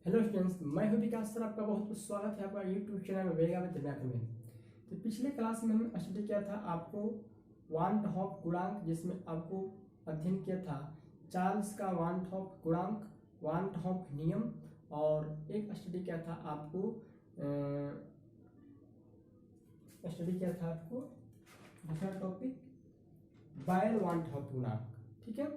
Hello students, मैं हूं विकास sir. आपका बहुत बहुत स्वागत है आपका YouTube channel Vega with math में। तो पिछले क्लास में हमने स्टडी किया था आपको वान हॉफ गुणांक, जिसमें आपको अध्ययन किया था चार्ल्स का वान हॉफ गुणांक, वान हॉफ नियम, और एक स्टडी किया था आपको दूसरा टॉपिक बायल वान हॉफ गुणांक। ठीक है,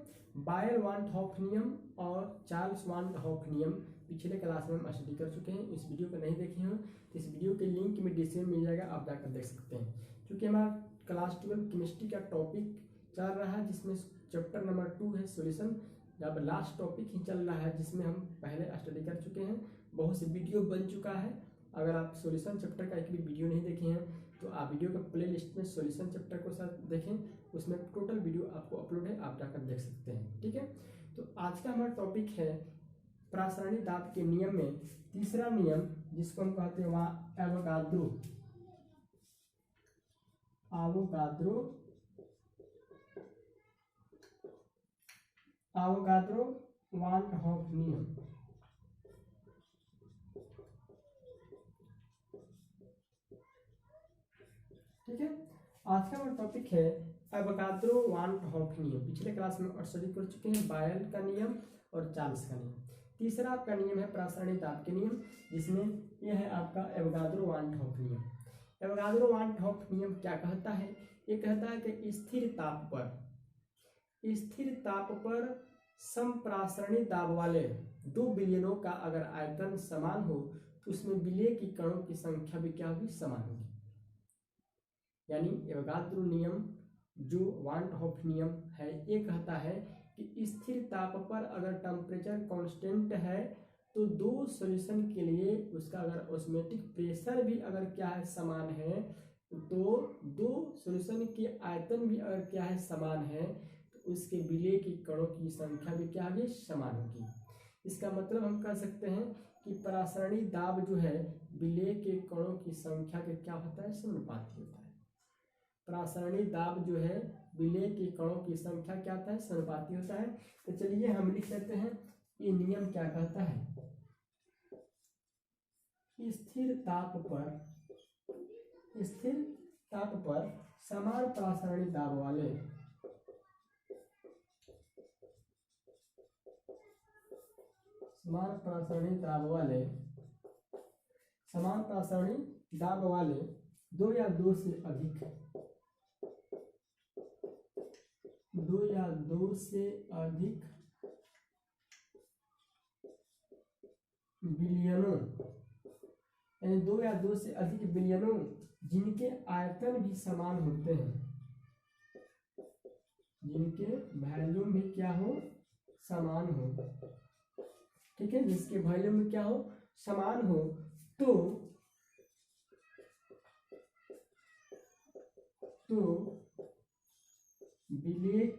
बायल वान हॉफ नियम और चार्ल्स वान हॉफ नियम पिछले क्लास में हम स्टडी कर चुके हैं। इस वीडियो को नहीं देखे हैं तो इस वीडियो के लिंक में डिस्क्रिप्शन में मिल जाएगा, आप जाकर देख सकते हैं। क्योंकि हमारा क्लास 12 केमिस्ट्री का टॉपिक चल रहा है, जिसमें चैप्टर नंबर 2 है सॉल्यूशन। जब लास्ट टॉपिक ही चल रहा है जिसमें हम पहले स्टडी कर चुके हैं, बहुत से वीडियो बन चुका है। अगर आप सॉल्यूशन चैप्टर का एक भी वीडियो नहीं देखे हैं तो आप वीडियो का प्ले लिस्ट में सॉल्यूशन चैप्टर को साथ देखें, उसमें टोटल वीडियो आपको अपलोड है, आप जाकर देख सकते हैं। ठीक है, तो आज का हमारा टॉपिक है प्रासरणी दाब के नियम में तीसरा नियम, जिसको हम कहते हैं वहाँ एवोगाद्रो वान हॉफ नियम। ठीक है, आज का हमारा टॉपिक है एवोगाद्रो वान हॉफ नियम। पिछले क्लास में स्टडी कर चुके हैं बायल का नियम और चार्ल्स का नियम। तीसरा आपका नियम है प्रासरणी दाब के नियम, जिसमें यह है आपका एवोगाद्रो वान हॉफ नियम। एवोगाद्रो वान हॉफ नियम क्या कहता है? ये कहता है कि स्थिर ताप पर समप्रासरणी दाब वाले दो विलयनों का अगर आयतन समान हो तो उसमें विलय की कणों की संख्या भी क्या होगी? समान होगी। यानी एवोगाद्रो नियम जो वान हॉफ नियम है, ये कहता है कि स्थिर ताप पर अगर टेम्परेचर कांस्टेंट है तो दो सॉल्यूशन के लिए उसका अगर ऑस्मोटिक प्रेशर भी अगर क्या है? समान है, तो दो सॉल्यूशन के आयतन भी अगर क्या है? समान है, तो उसके विलय की कणों की संख्या भी क्या होगी? समान होगी। इसका मतलब हम कह सकते हैं कि प्रासरणी दाब जो है विलय के कणों की संख्या के क्या होता है? समानुपाती होता है। प्रासरणी दाब जो है विलय के कणों की संख्या क्या होता है? समानुपाती होता है। तो चलिए हम लिख लेते हैं, ये नियम क्या कहता है? स्थिर ताप पर समान प्रासरणी दाब वाले समान प्रासरणी दाब वाले दो या दो से अधिक विलयनों, यानी दो या दो से अधिक विलयनों जिनके आयतन भी समान होते हैं, जिनके वॉल्यूम भी क्या हो? समान हो। ठीक है, जिसके वॉल्यूम में क्या हो? समान हो, तो विलय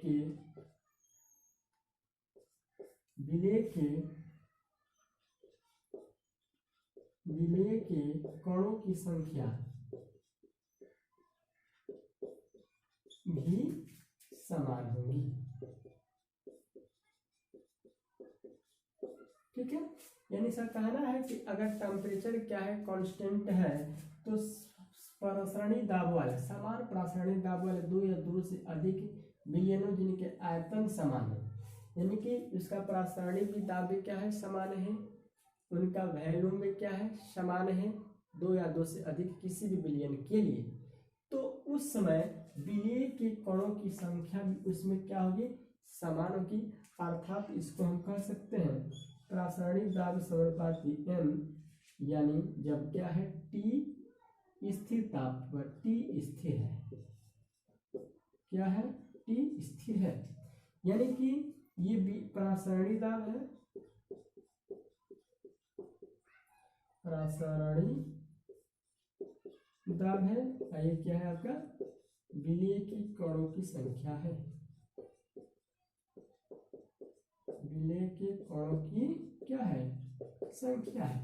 के कणों की संख्या भी समान होगी। ठीक है, यानी सर कहना है कि अगर टेम्परेचर क्या है? कांस्टेंट है, तो प्रासरणी दाब वाले समान प्रासरणी दाब वाले दो या दो से अधिक विलयनों जिनके आयतन समान है, यानी कि उसका प्रासरणी भी दाब भी क्या है? समान है, उनका वॉल्यूम में क्या है? समान है, दो या दो से अधिक किसी भी विलयन के लिए, तो उस समय विलय के कणों की संख्या भी उसमें क्या होगी? समान होगी। अर्थात इसको हम कह सकते हैं प्रासरणी दाब समानुपाती m, यानी जब क्या है? T स्थिर ताप पर, T स्थिर है, क्या है? T स्थिर है, यानी कि ये प्रासरणी दाब है, ये क्या है आपका? विलय की कणों की संख्या है, विलय के कणों की क्या है? संख्या है,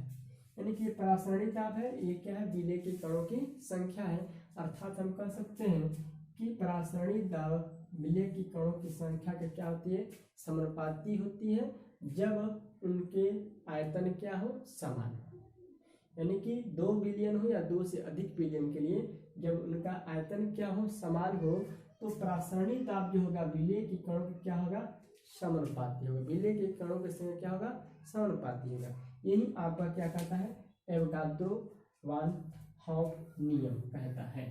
यानी कि प्रासरणी दाब है, ये क्या है? विलय के कणों की संख्या है। अर्थात हम कह सकते हैं कि प्रासरणी दाब विलय की कणों की संख्या के क्या होती है? समानुपाती होती है। जब उनके आयतन क्या हो, समान हो। यानी कि 2 बिलियन हो या 2 से अधिक बिलियन के लिए जब उनका आयतन क्या हो, समान हो, तो प्रासरणी दाब जो होगा विलेय के कणों का क्या होगा, समानुपाती होगा। विलेय के कणों के संग क्या होगा, समानुपाती होगा। यही आपका क्या कहता है, एवोगाद्रो वान हॉफ नियम कहता है।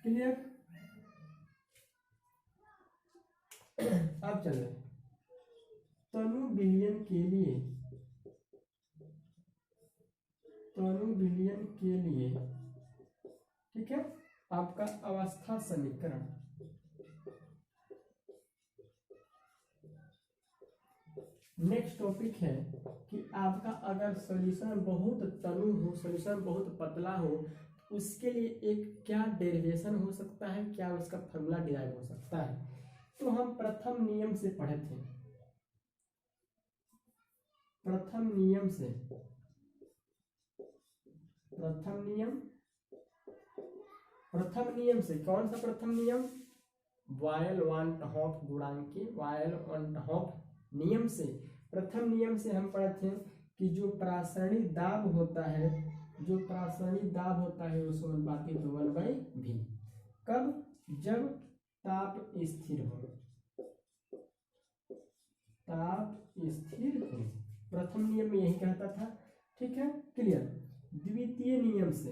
क्लियर। अब चले तनु विलयन के लिए, तनु विलयन के लिए ठीक है, आपका अवस्था समीकरण। नेक्स्ट टॉपिक है कि आपका अगर सॉल्यूशन बहुत तनु हो, सॉल्यूशन बहुत पतला हो, उसके लिए एक क्या डेरिवेशन हो सकता है, क्या उसका फॉर्मूला डिराइव हो सकता है। तो हम प्रथम नियम से पढ़े थे, प्रथम नियम से, प्रथम नियम से कौन सा प्रथम नियम, वायल वान टहॉफ गुणांक के वायल वान टहॉफ नियम से, प्रथम नियम से हम पढ़े थे कि जो प्रासरणी दाब होता है, जो प्रासरणी दाब होता है वो समानुपाती तो 1/v। कब, जब ताप स्थिर हो, ताप स्थिर हो। प्रथम नियम में यही कहता था, ठीक है, क्लियर। द्वितीय नियम से,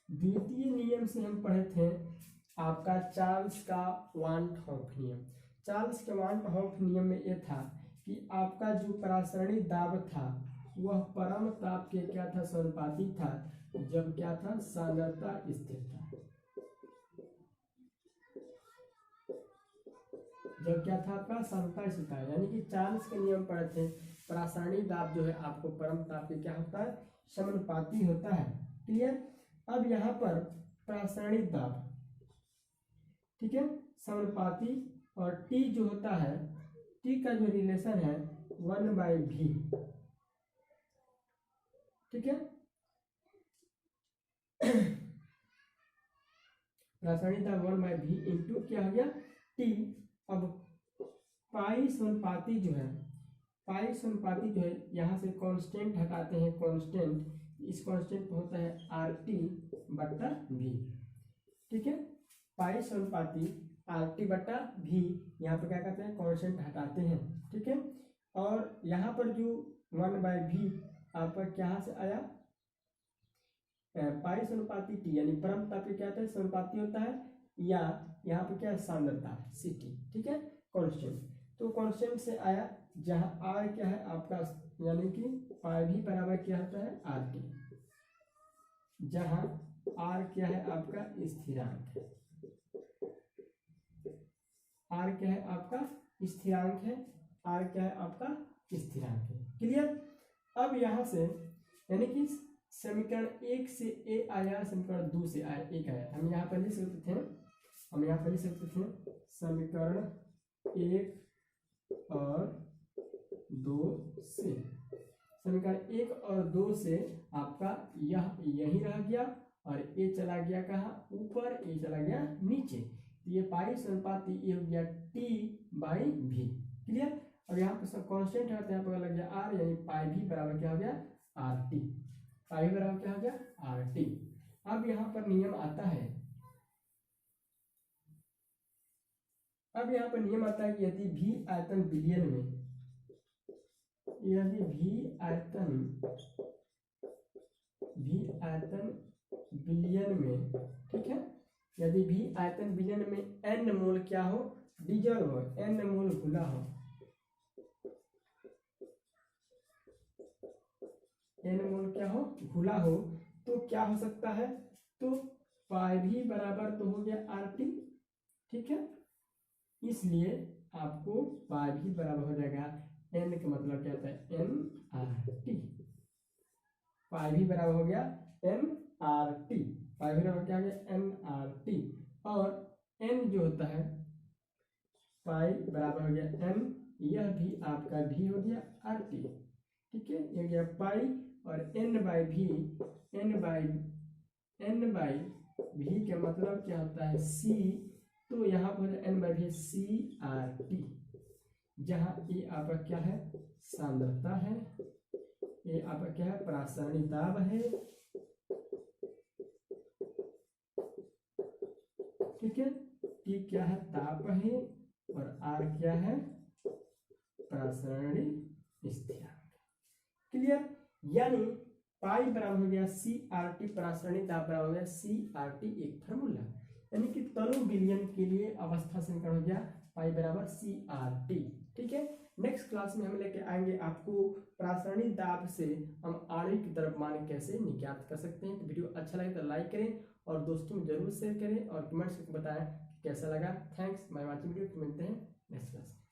द्वितीय नियम से हम पढ़े थे आपका चार्ल्स का वान हॉफ नियम। चार्ल्स के वान हॉफ नियम में यह था कि आपका जो प्रासरणी दाब था वह परम ताप के क्या था, समानुपाती था, जब क्या था, सांद्रता स्थिर था। जब क्या था आपका, सांद्रता स्थिर था। यानी कि चार्ल्स के नियम पढ़े थे, प्रासरणी दाब जो है आपको परम ताप के क्या होता है, समानुपाती होता है। क्लियर। अब यहाँ पर प्रासरणी दाब, ठीक है, समानुपाती, और टी जो होता है, टी का जो रिलेशन है 1/v, ठीक है। प्रासरणी दाब 1/v इंटू क्या हो गया, टी। अब पाई समानुपाती जो है, पाई समानुपाती जो है, यहाँ से कांस्टेंट हटाते हैं, कांस्टेंट, इस कांस्टेंट पर होता है RT/v, ठीक है। पाई समानुपाती RT/v, यहाँ पर क्या करते हैं, कांस्टेंट हटाते हैं, ठीक है। और यहाँ पर जो 1/v आपका क्या से आया, पाई समानुपाती टी, यानी परम ताप क्या होता है, समानुपाती होता है, या यहाँ पर क्या है, सांद्रता Ct, ठीक है, कांस्टेंट। तो कांस्टेंट से आया, जहाँ R क्या है आपका, यानी कि पाई भी बराबर क्या होता है, RT, जहाँ R क्या है आपका स्थिरांक है, R क्या है आपका स्थिरांक है, R क्या है आपका स्थिरांक है। क्लियर। अब यहाँ से यानी कि समीकरण 1 से ए आया, समीकरण 2 से आया, एक आया, हम यहाँ पर लिख सकते थे, हम यहाँ पर लिख सकते थे समीकरण 1 और 2 से, समीकरण 1 और 2 से आपका यह यही रह गया, और ए चला गया कहाँ, ऊपर, ए चला गया नीचे, ये पाई समानुपाती ये हो गया T/v। क्लियर। अब यहाँ पर कांस्टेंट है तो यहाँ पर लग गया R, यानी पाई भी बराबर क्या हो गया, RT, पाई बराबर क्या हो गया, RT। अब यहाँ पर नियम आता है, अब यहाँ पर नियम आता है कि यदि v आयतन बिलियन में, यदि v आयतन बिलियन में, ठीक है, यदि v आयतन बिलियन में n मोल क्या हो, डिजॉल्व हो, n मोल घुला हो, n मोल क्या हो, घुला हो, तो क्या हो सकता है, तो पाई भी बराबर तो हो गया RT, ठीक है। इसलिए आपको पाई भी बराबर हो जाएगा, n का मतलब क्या होता है, nRT, पाई भी बराबर हो गया nRT, पाई भी बराबर क्या हो गया, nRT, और n जो होता है, पाई बराबर हो गया n, यह भी आपका v हो गया RT, ठीक है, यह गया पाई, और n/v, n/v भी का मतलब क्या होता है सी, तो यहाँ पर n बाई भी सी आर टी, जहाँ ये आपका क्या है सांद्रता है, ये आपका क्या है प्रासरणी दाब है, ठीक है। टी क्या है ताप है और आर क्या है प्रासरणी स्थिरांक। क्लियर। यानी पाई बराबर हो गया सी आर टी, प्रासरणी दाब बराबर हो गया सी आर टी, एक फार्मूला। यानी कि तनु विलयन के लिए अवस्था समीकरण हो गया पाई बराबर सी आर टी, ठीक है। नेक्स्ट क्लास में हम लेके आएंगे आपको प्रासरणी दाब से हम आणविक द्रव्यमान कैसे निकात कर सकते हैं। तो वीडियो अच्छा लगे तो लाइक करें और दोस्तों में जरूर शेयर करें और कमेंट्स में बताएं कैसा लगा। थैंक्स, मैं वाचिंग वीडियो, मिलते हैं नेक्स्ट क्लास में।